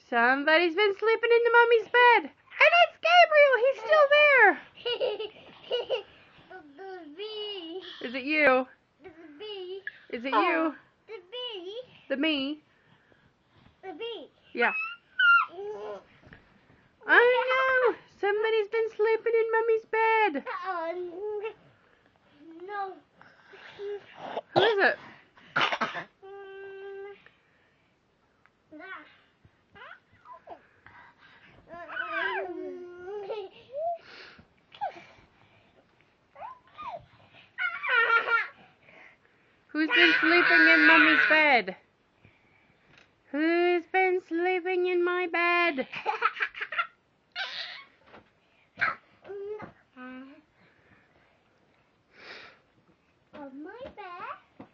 Somebody's been sleeping in the mummy's bed. And it's Gabriel. He's still there. The bee. Is it you? The bee. Is it you? The bee. The me? The bee. Yeah. I know. Somebody's been sleeping in mummy's bed. No. Who is it? Who's been sleeping in mummy's bed? Who's been sleeping in my bed? On my bed.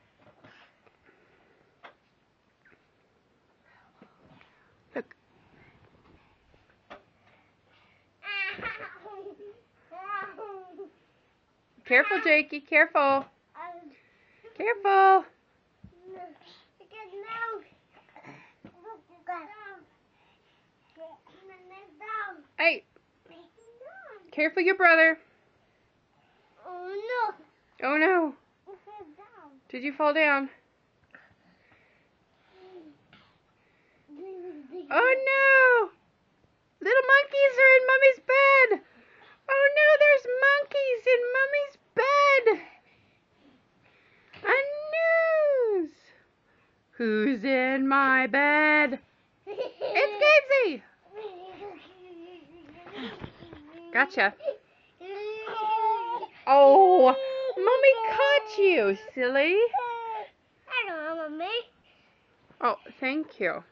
Look. Careful, Jakey. Careful. Careful. Hey. Careful your brother. Oh no. Oh no. Did you fall down? Oh no. Little monkeys are in Mummy's bed. Oh no, there's monkeys in Mummy's bed. A news. Who's in my bed? It's Gabesy. Gotcha. Oh, Mommy caught you, silly. I don't know, Mommy. Oh, thank you.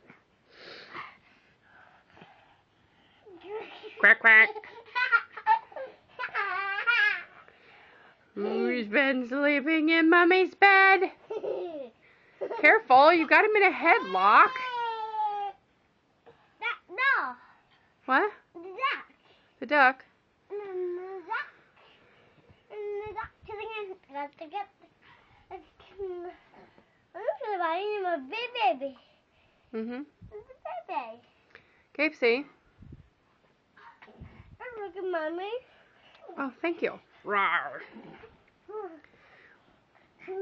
Quack, quack. Who's been sleeping in Mummy's bed? Careful, you got him in a headlock. No. What? The duck. The duck? The duck. The duck to get. I'm looking about him, a baby. Mm-hmm. It's a baby. Gabesy. I'm looking, Mommy. Oh, thank you. Rawr.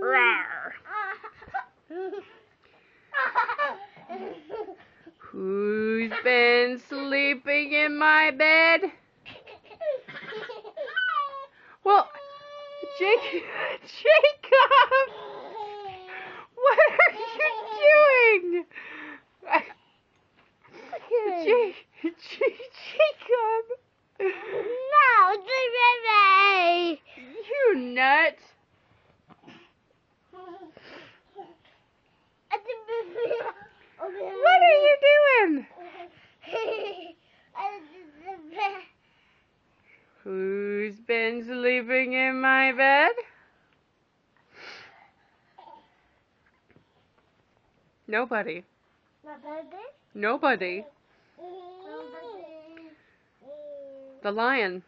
Rawr. Who's been sleeping in my bed? Well, Jacob, what are you doing? Jacob. No, it's a baby. You nut. It's a baby. What are you doing? Who's been sleeping in my bed? Nobody. Nobody. The lion.